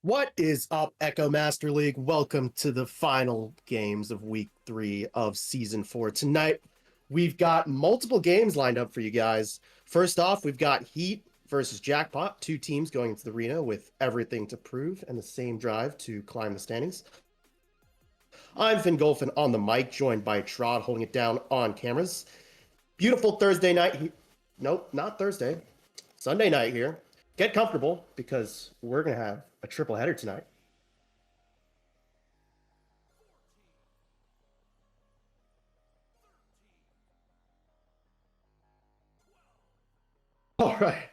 What is up, Echo Master League? Welcome to the final games of week 3 of season 4. Tonight, we've got multiple games lined up for you guys. First off, we've got Heat versus Jackpot, two teams going into the arena with everything to prove and the same drive to climb the standings. I'm Finn Golfin on the mic, joined by Trod holding it down on cameras. Beautiful Thursday night. Nope, not Thursday. Sunday night here. Get comfortable because we're going to have a triple header tonight. All right.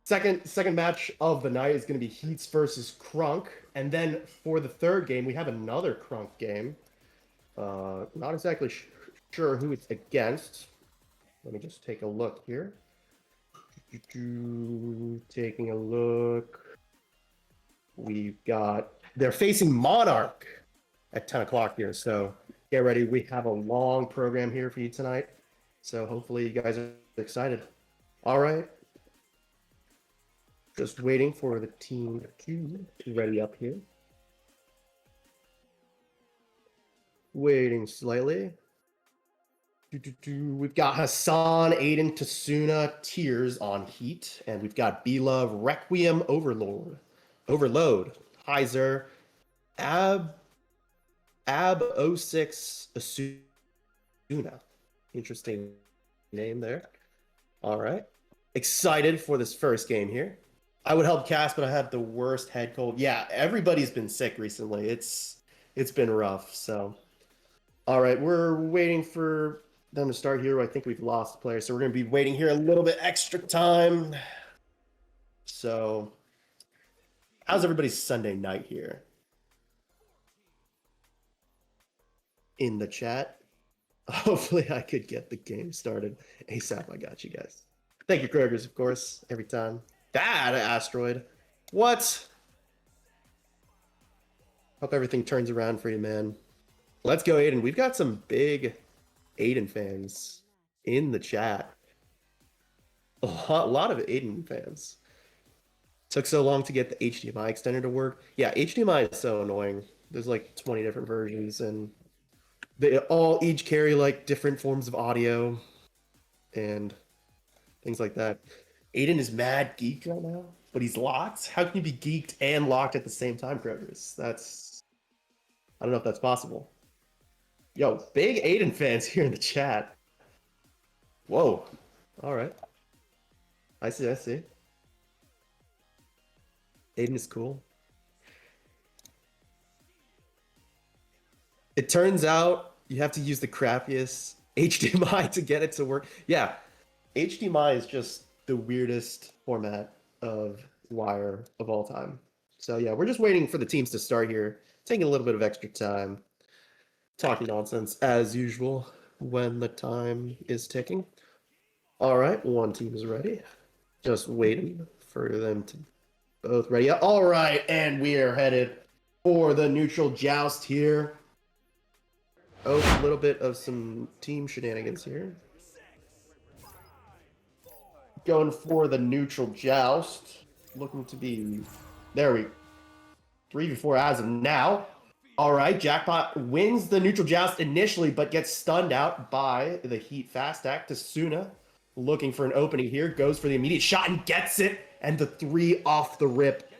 Second match of the night is going to be Heats versus Crunk. And then for the third game, we have another Crunk game. Not exactly sure who it's against. Let me just take a look here. Taking a look. They're facing Monarch at 10 o'clock here. So get ready. We have a long program here for you tonight. So hopefully you guys are excited. All right. Just waiting for the team to ready up here. Waiting slightly. We've got Hassan, Aiden, Tasuna, Tears on Heat. And we've got B-Love, Requiem, Overload, Heiser, Ab 06 Asuna. Interesting name there. All right. Excited for this first game here. I would help cast, but I have the worst head cold. Yeah, everybody's been sick recently. It's been rough. So, all right, we're waiting for them to start here. I think we've lost players, so we're going to be waiting here a little bit extra time. So, how's everybody's Sunday night here? In the chat. Hopefully, I could get the game started ASAP. I got you guys. Thank you, Krogers, of course, every time. That asteroid. What? Hope everything turns around for you, man. Let's go, Aiden. We've got some big Aiden fans in the chat. A lot of Aiden fans. Took so long to get the HDMI extender to work. Yeah, HDMI is so annoying. There's like 20 different versions, and they all each carry like different forms of audio and things like that. Aiden is mad geeked right now, but he's locked. How can you be geeked and locked at the same time, Krogers? I don't know if that's possible. Yo, big Aiden fans here in the chat. Whoa. All right. I see. Aiden is cool. It turns out you have to use the crappiest HDMI to get it to work. Yeah, HDMI is just the weirdest format of wire of all time. So yeah, we're just waiting for the teams to start here, taking a little bit of extra time, talking nonsense as usual when the time is ticking. All right, one team is ready. Just waiting for them to both ready. All right, and we are headed for the neutral joust here. Oh, a little bit of some team shenanigans here. Going for the neutral joust. Looking to be... There we... 3v4 as of now. All right, Jackpot wins the neutral joust initially, but gets stunned out by the Heat fast act. Tasuna looking for an opening here. Goes for the immediate shot and gets it. And the 3 off the rip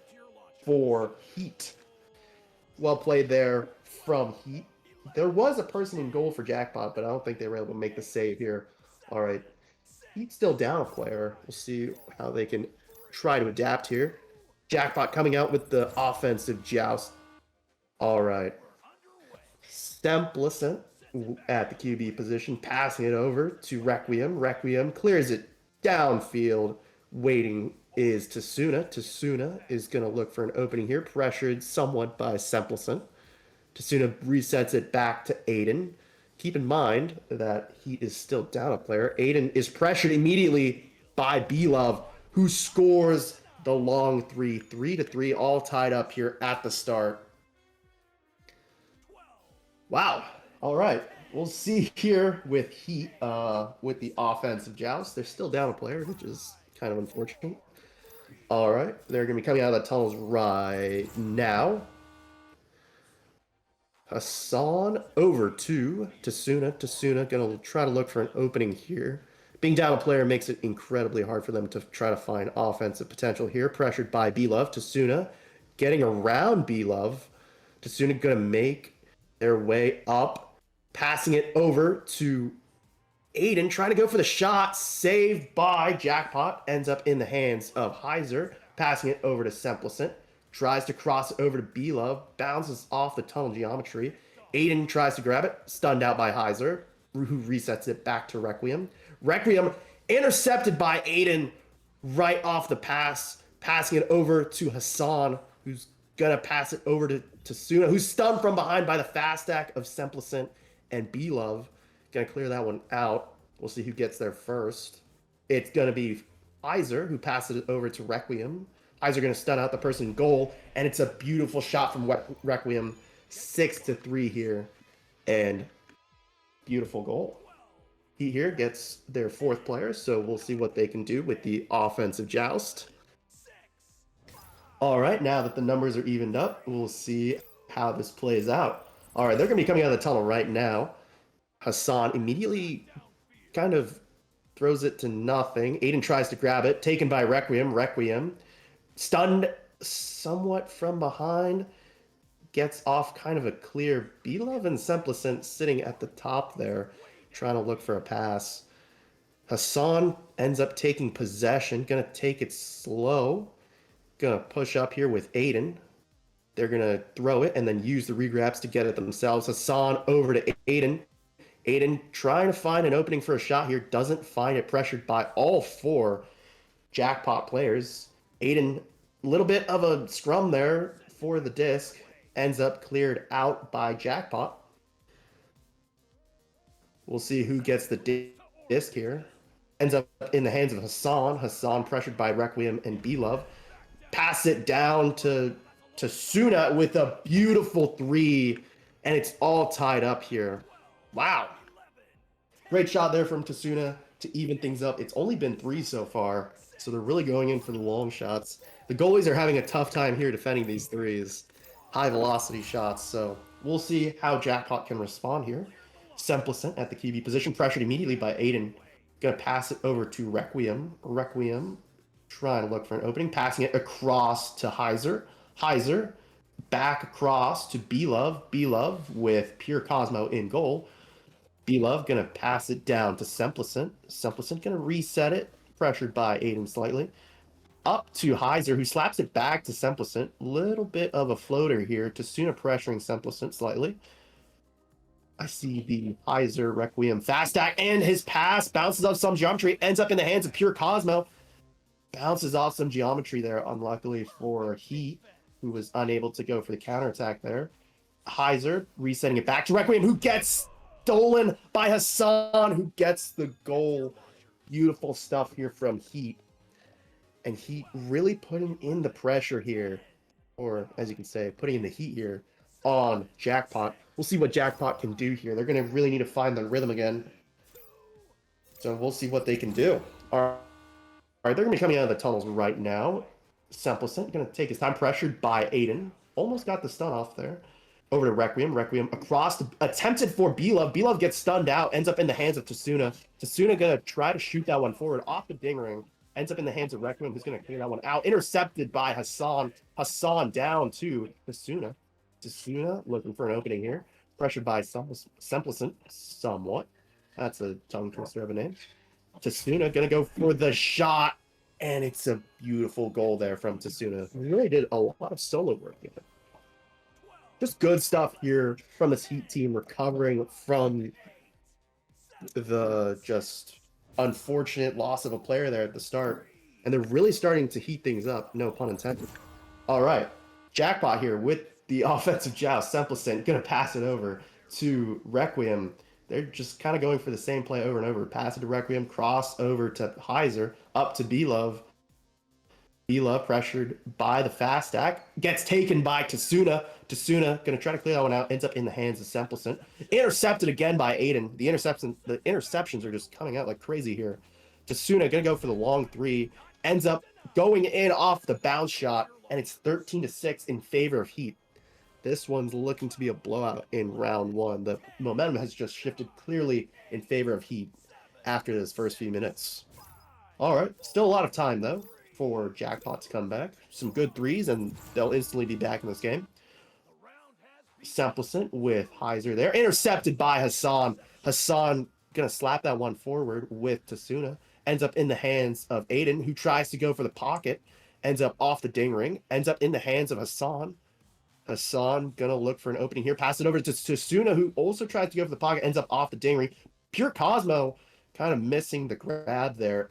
for Heat. Well played there from Heat. There was a person in goal for Jackpot, but I don't think they were able to make the save here. All right. Heat's still down a player. We'll see how they can try to adapt here. Jackpot coming out with the offensive joust. All right. Stemplicent at the QB position, passing it over to Requiem. Requiem clears it downfield. Waiting is Tasuna. Tasuna is going to look for an opening here, pressured somewhat by Stemplicent. Tasuna resets it back to Aiden. Keep in mind that he is still down a player. Aiden is pressured immediately by B-Love, who scores the long 3. 3-3, all tied up here at the start. Wow. All right. We'll see here with Heat, with the offensive joust. They're still down a player, which is kind of unfortunate. All right, they're going to be coming out of the tunnels right now. Hassan over to Tasuna. Tasuna going to try to look for an opening here. Being down a player makes it incredibly hard for them to try to find offensive potential here. Pressured by B-Love. Tasuna getting around B-Love. Tasuna going to make their way up. Passing it over to Aiden, trying to go for the shot. Saved by Jackpot. Ends up in the hands of Heiser. Passing it over to Simplicent. Tries to cross it over to B-Love. Bounces off the tunnel geometry. Aiden tries to grab it. Stunned out by Heiser, who resets it back to Requiem. Requiem intercepted by Aiden right off the pass. Passing it over to Hassan, who's going to pass it over to Tasuna, who's stunned from behind by the fast stack of Simplicent and B-Love. Going to clear that one out. We'll see who gets there first. It's going to be Heiser, who passes it over to Requiem. Heiser going to stun out the person in goal, and it's a beautiful shot from Requiem. 6-3 here, and beautiful goal. He here gets their fourth player, so we'll see what they can do with the offensive joust. All right, now that the numbers are evened up, we'll see how this plays out. All right, they're going to be coming out of the tunnel right now. Hassan immediately kind of throws it to nothing. Aiden tries to grab it, taken by Requiem. Requiem stunned somewhat from behind, gets off kind of a clear. B-Love and Simplicent sitting at the top there, trying to look for a pass. Hassan ends up taking possession, gonna take it slow, gonna push up here with Aiden. They're gonna throw it and then use the regrabs to get it themselves. Hassan over to Aiden. Aiden trying to find an opening for a shot here, doesn't find it, pressured by all four Jackpot players. Aiden, a little bit of a scrum there for the disc, ends up cleared out by Jackpot. We'll see who gets the disc here. Ends up in the hands of Hassan. Hassan pressured by Requiem and B-Love. Pass it down to Suna with a beautiful three, and it's all tied up here. Wow. Great shot there from Tasuna to even things up. It's only been 3 so far, so they're really going in for the long shots. The goalies are having a tough time here defending these threes. High velocity shots, so we'll see how Jackpot can respond here. Simplicent at the QB position, pressured immediately by Aiden. Gonna pass it over to Requiem. Requiem trying to look for an opening, passing it across to Heiser. Heiser back across to B-Love. B-Love with Pure Cosmo in goal. B-Love gonna pass it down to Simplicent. Simplicent gonna reset it, pressured by Aiden slightly. Up to Heiser, who slaps it back to Simplicent. Little bit of a floater here. Tasuna pressuring Simplicent slightly. I see the Heiser Requiem fast stack, and his pass bounces off some geometry, ends up in the hands of Pure Cosmo. Bounces off some geometry there, unluckily for Heat, who was unable to go for the counterattack there. Heiser resetting it back to Requiem, who gets stolen by Hassan, who gets the goal. Beautiful stuff here from Heat. And Heat really putting in the pressure here, or as you can say, putting in the heat here on Jackpot. We'll see what Jackpot can do here. They're going to really need to find the rhythm again. So we'll see what they can do. All right, they're going to be coming out of the tunnels right now. Simplicent going to take his time, pressured by Aiden. Almost got the stun off there. Over to Requiem. Requiem across, attempted for B-Love. B-Love gets stunned out, ends up in the hands of Tasuna. Tasuna going to try to shoot that one forward off the ding ring. Ends up in the hands of Requiem, who's going to clear that one out. Intercepted by Hassan. Hassan down to Tasuna. Tasuna looking for an opening here. Pressured by Simplicent somewhat. That's a tongue twister of a name. Tasuna going to go for the shot. And it's a beautiful goal there from Tasuna. Really did a lot of solo work here. Just good stuff here from this Heat team, recovering from the just unfortunate loss of a player there at the start. And they're really starting to heat things up, no pun intended. All right, Jackpot here with the offensive joust. Simplicent going to pass it over to Requiem. They're just kind of going for the same play over and over. Pass it to Requiem, cross over to Heiser, up to B-Love. B-Love pressured by the fast stack. Gets taken by Tasuna. Tasuna going to try to clear that one out. Ends up in the hands of Simplicent. Intercepted again by Aiden. The interceptions are just coming out like crazy here. Tasuna going to go for the long three. Ends up going in off the bounce shot, and it's 13-6 in favor of Heat. This one's looking to be a blowout in round one. The momentum has just shifted clearly in favor of Heat after this first few minutes. All right, still a lot of time, though, for Jackpot to come back. Some good threes, and they'll instantly be back in this game. Sampleson with Heiser there. Intercepted by Hassan. Hassan going to slap that one forward with Tasuna. Ends up in the hands of Aiden, who tries to go for the pocket. Ends up off the ding ring. Ends up in the hands of Hassan. Hassan going to look for an opening here. Pass it over to Tasuna, who also tries to go for the pocket. Ends up off the ding ring. Pure Cosmo kind of missing the grab there.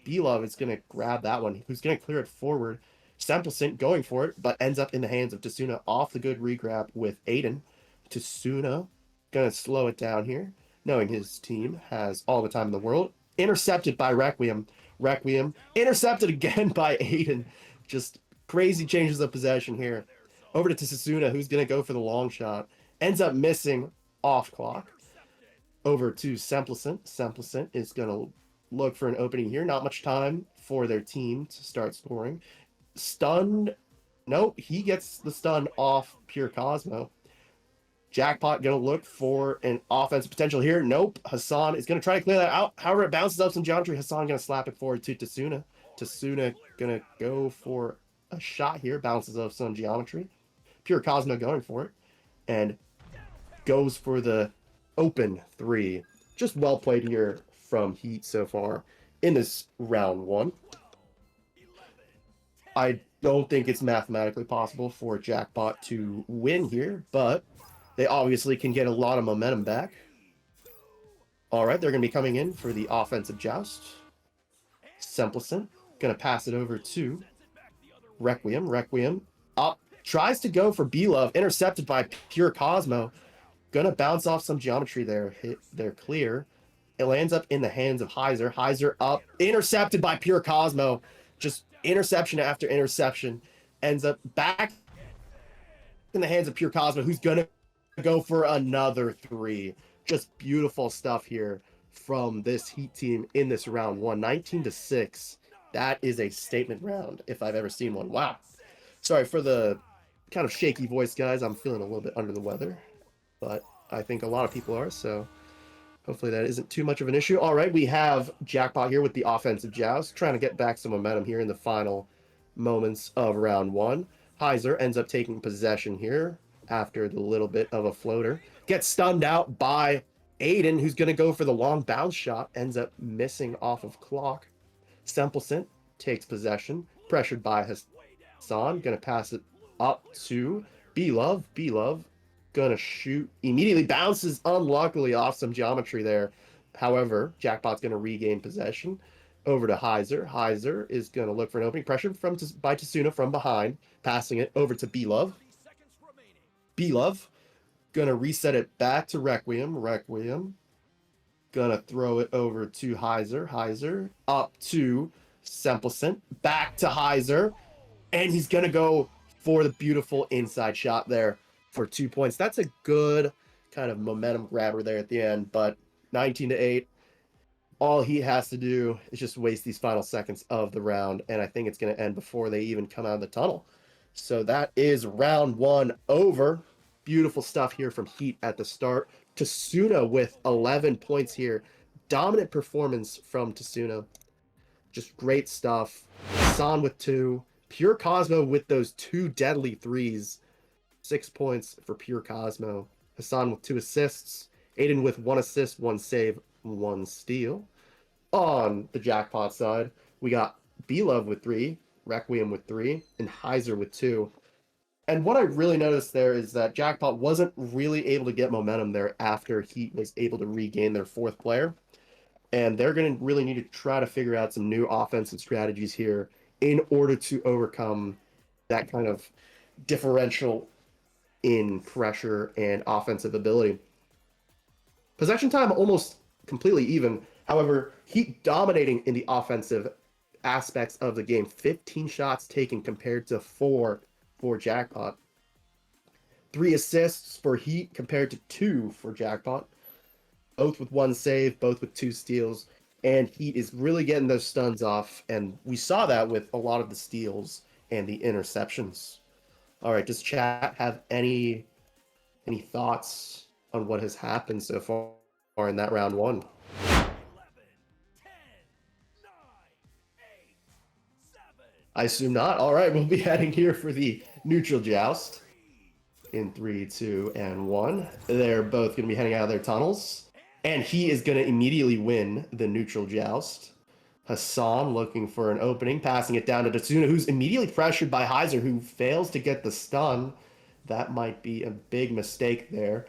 B-Love is going to grab that one. Who's going to clear it forward. Sampleson going for it, but ends up in the hands of Tasuna off the good regrab with Aiden. Tasuna going to slow it down here, knowing his team has all the time in the world. Intercepted by Requiem. Requiem intercepted again by Aiden. Just crazy changes of possession here. Over to Tasuna, who's going to go for the long shot. Ends up missing off clock. Over to Sampleson. Sampleson is going to look for an opening here. Not much time for their team to start scoring. Stunned. Nope, he gets the stun off Pure Cosmo. Jackpot going to look for an offensive potential here. Nope. Hassan is going to try to clear that out. However, it bounces up some geometry. Hassan going to slap it forward to Tasuna. Tasuna going to go for a shot here. Bounces off some geometry. Pure Cosmo going for it. And goes for the open three. Just well played here from Heat so far in this round one. I don't think it's mathematically possible for Jackpot to win here, but they obviously can get a lot of momentum back. All right, they're going to be coming in for the offensive joust. Sampleson going to pass it over to Requiem. Requiem up, tries to go for B-Love, intercepted by Pure Cosmo. Going to bounce off some geometry there. They're clear. It lands up in the hands of Heiser. Heiser up, intercepted by Pure Cosmo. Just interception after interception. Ends up back in the hands of Pure Cosmo, who's going to go for another three. Just beautiful stuff here from this Heat team in this round one. 19-6. That is a statement round if I've ever seen one. Wow. Sorry for the kind of shaky voice, guys. I'm feeling a little bit under the weather, but I think a lot of people are, so hopefully that isn't too much of an issue. All right, we have Jackpot here with the offensive joust, trying to get back some momentum here in the final moments of round one. Heiser ends up taking possession here after the little bit of a floater. Gets stunned out by Aiden, who's going to go for the long bounce shot. Ends up missing off of clock. Sampleson takes possession, pressured by Hassan. Going to pass it up to B-Love. B-Love going to shoot. Immediately bounces unluckily off some geometry there. However, Jackpot's going to regain possession. Over to Heiser. Heiser is going to look for an opening. Pressure by Tasuna from behind. Passing it over to B-Love. B-Love going to reset it back to Requiem. Requiem going to throw it over to Heiser. Heiser up to Sampleson. Back to Heiser. And he's going to go for the beautiful inside shot there for 2 points. That's a good kind of momentum grabber there at the end. But 19-8. All he has to do is just waste these final seconds of the round, and I think it's going to end before they even come out of the tunnel. So that is round one over. Beautiful stuff here from Heat at the start. Tasuna with 11 points here. Dominant performance from Tasuna. Just great stuff. Hassan with 2. Pure Cosmo with those 2 deadly threes. 6 points for Pure Cosmo. Hassan with 2 assists. Aiden with 1 assist, 1 save, 1 steal. On the Jackpot side, we got B-Love with 3, Requiem with 3, and Heiser with 2. And what I really noticed there is that Jackpot wasn't really able to get momentum there after Heat was able to regain their 4th player. And they're going to really need to try to figure out some new offensive strategies here in order to overcome that kind of differential in pressure and offensive ability. Possession time almost completely even. However, Heat dominating in the offensive aspects of the game. 15 shots taken compared to 4 for Jackpot. 3 assists for Heat compared to 2 for Jackpot. Both with 1 save, both with 2 steals. And he is really getting those stuns off, and we saw that with a lot of the steals and the interceptions. All right, does chat have any thoughts on what has happened so far in that round one? 11, 10, 9, 8, 7, I assume not. All right, we'll be heading here for the neutral joust 3, in 3, 2, and 1. They're both going to be heading out of their tunnels, and he is going to immediately win the neutral joust. Hassan looking for an opening, passing it down to Tatsuna, who's immediately pressured by Heiser, who fails to get the stun. That might be a big mistake there.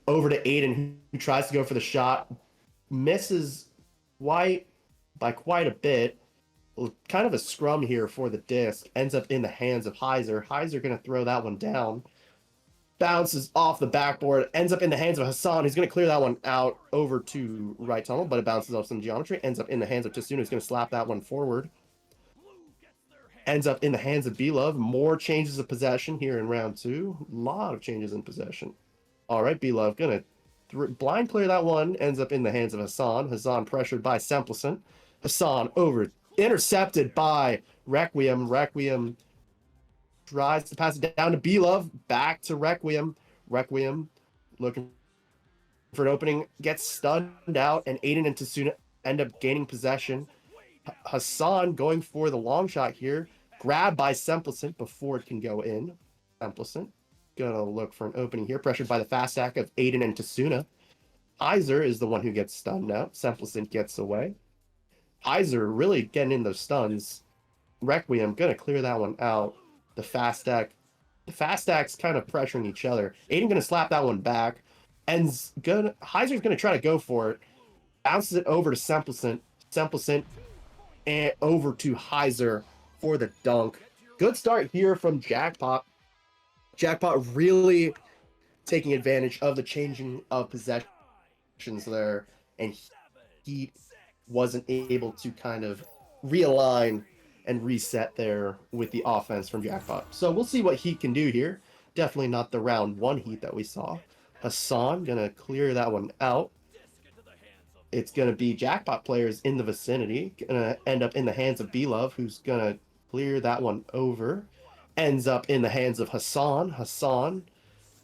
Over to Aiden, who tries to go for the shot, misses White by quite a bit. Kind of a scrum here for the disc. Ends up in the hands of Heiser. Heiser going to throw that one down. Bounces off the backboard. Ends up in the hands of Hassan, who's going to clear that one out over to right tunnel, but it bounces off some geometry. Ends up in the hands of Tasuna, who's going to slap that one forward. Ends up in the hands of B-Love. More changes of possession here in round two. A lot of changes in possession. All right, B-Love going to blind clear that one. Ends up in the hands of Hassan. Hassan pressured by Semplicent. Hassan over. Intercepted by Requiem. Requiem tries to pass it down to B-Love. Back to Requiem. Requiem looking for an opening. Gets stunned out, and Aiden and Tasuna end up gaining possession. Hassan going for the long shot here. Grabbed by Semplicent before it can go in. Semplicent gonna look for an opening here. Pressured by the fast stack of Aiden and Tasuna. Heiser is the one who gets stunned out. Semplicent gets away. Heiser really getting in those stuns. Requiem gonna clear that one out. The fast stack's kind of pressuring each other. Aiden gonna slap that one back. And Heiser's gonna try to go for it. Bounces it over to Semplicent. Semplicent and over to Heiser for the dunk. Good start here from Jackpot. Jackpot really taking advantage of the changing of possessions there, and he wasn't able to kind of realign and reset there with the offense from Jackpot. So we'll see what Heat can do here. Definitely not the round one Heat that we saw. Hassan gonna clear that one out. It's going to be Jackpot players in the vicinity. Going to end up in the hands of B-Love, who's going to clear that one over. Ends up in the hands of Hassan. Hassan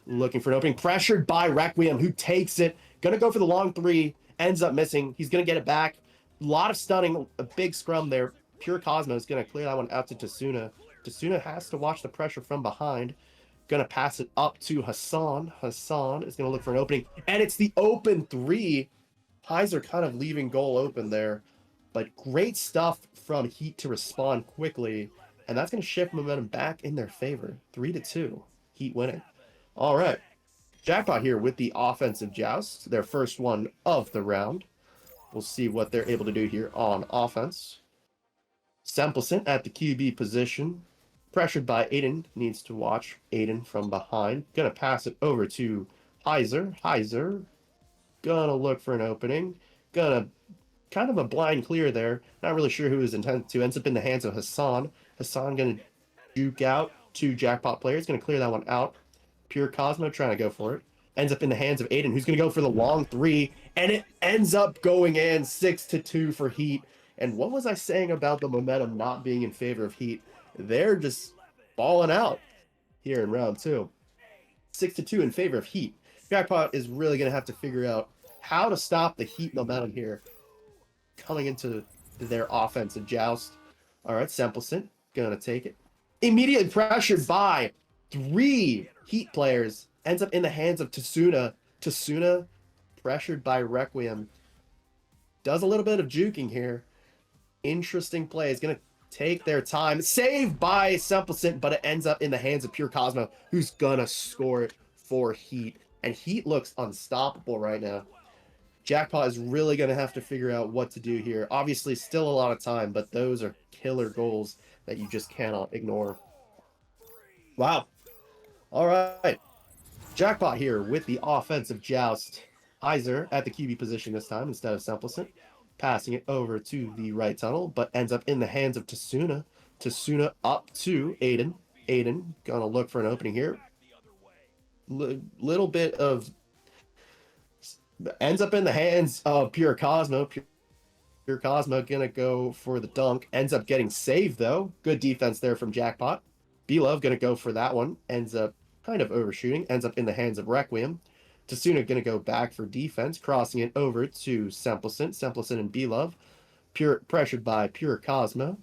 looking for an opening. Pressured by Requiem, who takes it. Going to go for the long three. Ends up missing. He's going to get it back. A lot of stunning. A big scrum there. Pure Cosmo is going to clear that one out to Tasuna. Tasuna has to watch the pressure from behind. Going to pass it up to Hassan. Hassan is going to look for an opening. And it's the open three. Heiser kind of leaving goal open there, but great stuff from Heat to respond quickly, and that's going to shift momentum back in their favor. 3-2, Heat winning. All right, Jackpot here with the offensive joust, their first one of the round. We'll see what they're able to do here on offense. Semplicent at the QB position, pressured by Aiden, needs to watch Aiden from behind. Going to pass it over to Heiser. Heiser gonna look for an opening. Gonna kind of a blind clear there. Not really sure who his intent to. Ends up in the hands of Hassan. Hassan gonna juke out to Jackpot players. Gonna clear that one out. Pure Cosmo trying to go for it. Ends up in the hands of Aiden, who's gonna go for the long three, and it ends up going in 6-2 for Heat. And what was I saying about the momentum not being in favor of Heat? They're just balling out here in round two. 6-2 in favor of Heat. Jackpot is really going to have to figure out how to stop the Heat momentum here coming into their offensive joust. All right, Semplicent going to take it. Immediately pressured by 3 Heat players. Ends up in the hands of Tasuna. Tasuna pressured by Requiem. Does a little bit of juking here. Interesting play. Is going to take their time. Saved by Semplicent, but it ends up in the hands of Pure Cosmo, who's going to score it for Heat. And Heat looks unstoppable right now. Jackpot is really going to have to figure out what to do here. Obviously, still a lot of time, but those are killer goals that you just cannot ignore. Wow. All right. Jackpot here with the offensive joust. Heiser at the QB position this time instead of Semplicent. Passing it over to the right tunnel, but ends up in the hands of Tasuna. Tasuna up to Aiden. Aiden going to look for an opening here. Little bit of ends up in the hands of Pure Cosmo. Pure Pure Cosmo gonna go for the dunk. Ends up getting saved though. Good defense there from Jackpot. B-Love gonna go for that one. Ends up kind of overshooting. Ends up in the hands of Requiem. Tasuna gonna go back for defense, crossing it over to Sempleson. Sempleson and B-Love. Pure pressured by Pure Cosmo.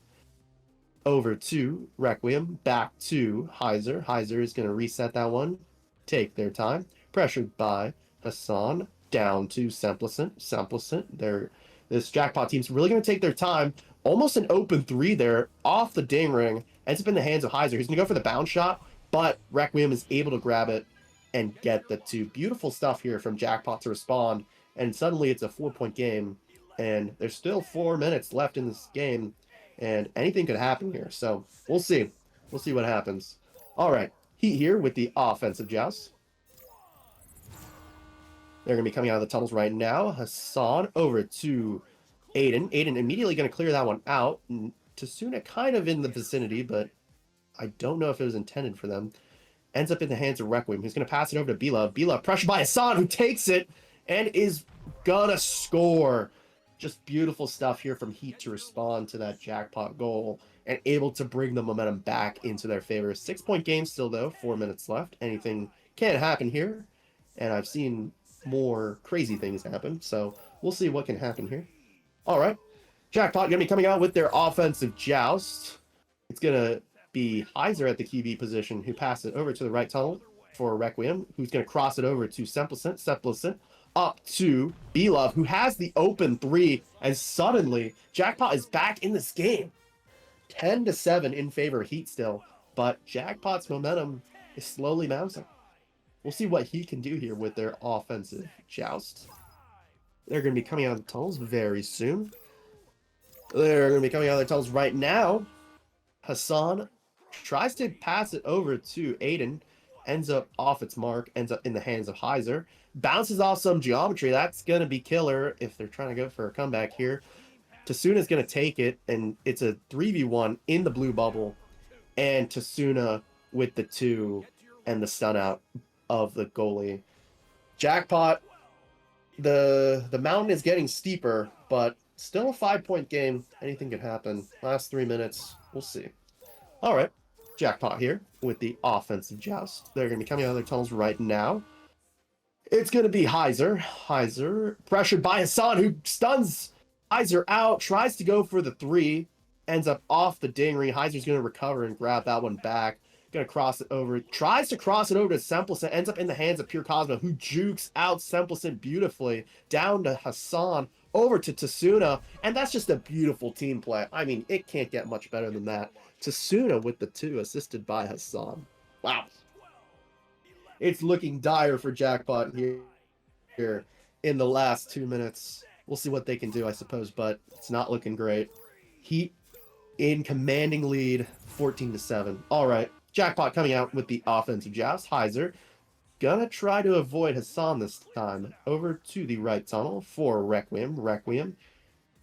Over to Requiem. Back to Heiser. Heiser is gonna reset that one. Take their time. Pressured by Hassan. Down to Sempleson. Sempleson. This Jackpot team's really going to take their time. Almost an open three there off the ding ring. Ends up in the hands of Heiser. He's going to go for the bounce shot, but Requiem is able to grab it and get the two. Beautiful stuff here from Jackpot to respond. And suddenly it's a 4-point game. And there's still 4 minutes left in this game. And anything could happen here. So we'll see. We'll see what happens. All right. Heat here with the offensive joust. They're going to be coming out of the tunnels right now. Hassan over to Aiden. Aiden immediately going to clear that one out. Tasuna kind of in the vicinity, but I don't know if it was intended for them. Ends up in the hands of Requiem. He's going to pass it over to Bila. Bila pressured by Hassan, who takes it and is going to score. Just beautiful stuff here from Heat to respond to that Jackpot goal and able to bring the momentum back into their favor. 6-point game still, though. 4 minutes left. Anything can happen here. And I've seen more crazy things happen, so we'll see what can happen here. All right, Jackpot gonna be coming out with their offensive joust. It's gonna be Heiser at the QB position, who passed it over to the right tunnel for Requiem, who's gonna cross it over to Sempleson up to B-Love, who has the open three, and suddenly Jackpot is back in this game. 10-7 in favor of Heat still, but Jackpot's momentum is slowly mounting. We'll see what he can do here with their offensive joust. They're going to be coming out of the tunnels very soon. They're going to be coming out of the tunnels right now. Hassan tries to pass it over to Aiden. Ends up off its mark. Ends up in the hands of Heiser. Bounces off some geometry. That's going to be killer if they're trying to go for a comeback here. Tasuna's going to take it, and it's a 3v1 in the blue bubble. And Tasuna with the 2 and the stun out of the goalie. Jackpot, the mountain is getting steeper, but still a 5-point game. Anything could happen. Last 3 minutes, we'll see. All right, Jackpot here with the offensive joust. They're going to be coming out of their tunnels right now. It's going to be Heiser. Heiser pressured by Hassan, who stuns Heiser out, tries to go for the 3, ends up off the ding ring. Heiser's going to recover and grab that one back. Gonna cross it over, tries to cross it over to Sempleson, ends up in the hands of Pure Cosmo, who jukes out Sempleson beautifully, down to Hassan, over to Tasuna, and that's just a beautiful team play. I mean, it can't get much better than that. Tasuna with the 2, assisted by Hassan. Wow. It's looking dire for Jackpot here in the last 2 minutes. We'll see what they can do, I suppose, but it's not looking great. Heat in commanding lead, 14-7. All right. Jackpot coming out with the offensive joust. Heiser gonna try to avoid Hassan this time. Over to the right tunnel for Requiem. Requiem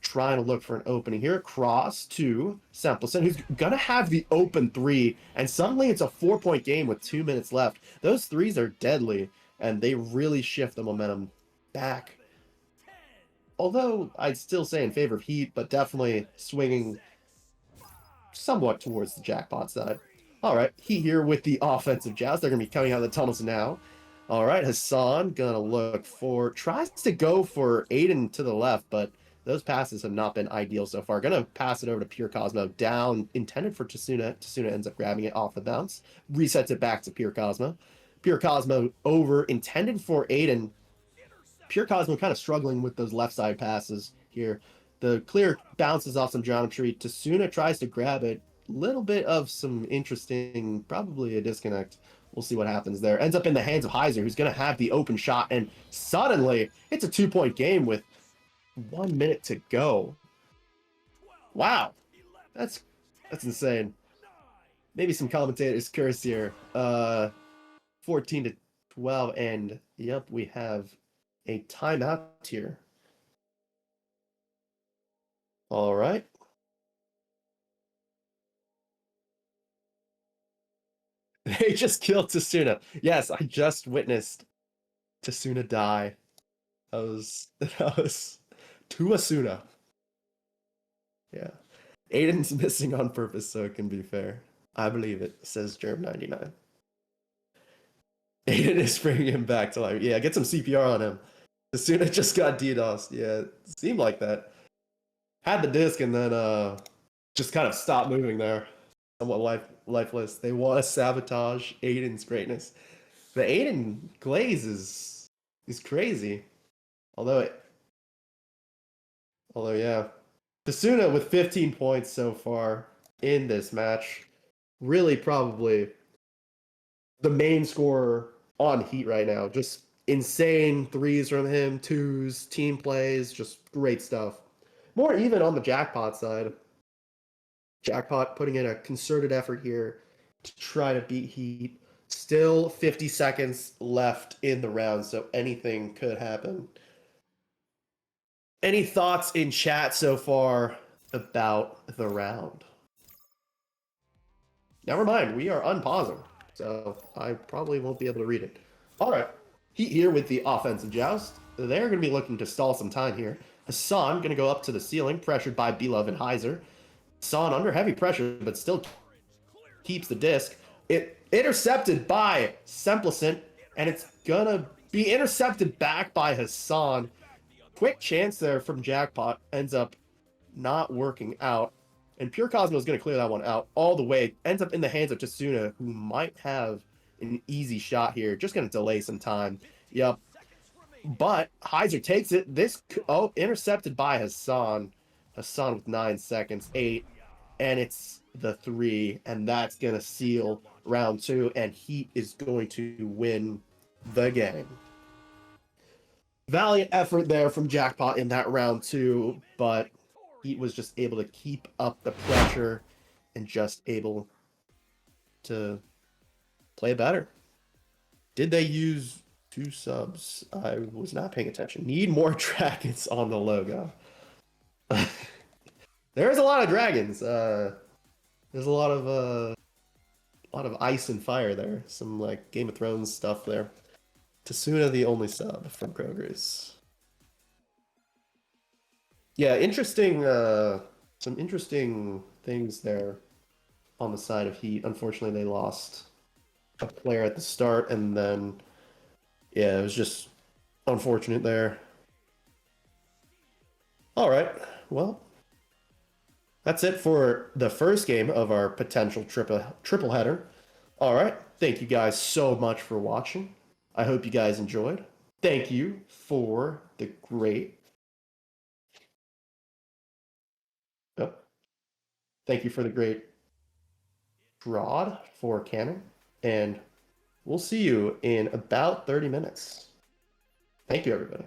trying to look for an opening here. Cross to Sempleson, who's gonna have the open 3. And suddenly it's a 4-point game with 2 minutes left. Those 3s are deadly, and they really shift the momentum back. Although I'd still say in favor of Heat, but definitely swinging somewhat towards the Jackpot side. All right, Heat here with the offensive joust. They're going to be coming out of the tunnels now. All right, Hassan going to look for, tries to go for Aiden to the left, but those passes have not been ideal so far. Going to pass it over to Pure Cosmo down, intended for Tasuna. Tasuna ends up grabbing it off the bounce, resets it back to Pure Cosmo. Pure Cosmo over, intended for Aiden. Pure Cosmo kind of struggling with those left side passes here. The clear bounces off some geometry. Tasuna tries to grab it. Little bit of some interesting, probably a disconnect. We'll see what happens there. Ends up in the hands of Heiser, who's going to have the open shot, and suddenly it's a 2-point game with 1 minute to go. Wow, that's insane. Maybe some commentators curse here. 14-12, and yep, we have a timeout here. All right. They just killed Tasuna. Yes, I just witnessed Tasuna die. That was to Asuna. Yeah. Aiden's missing on purpose, so it can be fair. I believe it, says Germ99. Aiden is bringing him back to life. Yeah, get some CPR on him. As soon as just got DDoSed. Yeah, it seemed like that. Had the disc and then just kind of stopped moving there. Somewhat lifeless. They want to sabotage Aiden's greatness. The Aiden glaze is crazy. Although yeah. Tasuna with 15 points so far in this match. Really probably the main scorer on Heat right now. Just insane threes from him, twos, team plays, just great stuff. More even on the Jackpot side. Jackpot putting in a concerted effort here to try to beat Heat. Still 50 seconds left in the round, so anything could happen. Any thoughts in chat so far about the round? Never mind, we are unpausing, so I probably won't be able to read it. All right, Heat here with the offensive joust. They're going to be looking to stall some time here. Hassan going to go up to the ceiling, pressured by Belove and Heiser. Hassan under heavy pressure, but still keeps the disc. It intercepted by Semplicent, and it's going to be intercepted back by Hassan. Quick chance there from Jackpot, ends up not working out. And Pure Cosmo is going to clear that one out all the way. Ends up in the hands of Tasuna, who might have an easy shot here. Just going to delay some time. Yep. But Heiser takes it. Intercepted by Hassan. Hassan with 9 seconds, 8. And it's the 3. And that's going to seal round 2. And Heat is going to win the game. Valiant effort there from Jackpot in that round 2. But Heat was just able to keep up the pressure and just able to play better. Did they use 2 subs? I was not paying attention. Need more dragons on the logo. There's a lot of dragons. There's a lot of ice and fire there. Some like Game of Thrones stuff there. Tasuna the only sub from Kroger's. Yeah, interesting. Some interesting things there on the side of Heat. Unfortunately, they lost a player at the start, and then yeah, it was just unfortunate there. All right, well, that's it for the first game of our potential triple header. All right, thank you guys so much for watching. I hope you guys enjoyed. Thank you for the great. Oh, thank you for the great Rod for Cannon, and we'll see you in about 30 minutes. Thank you, everybody.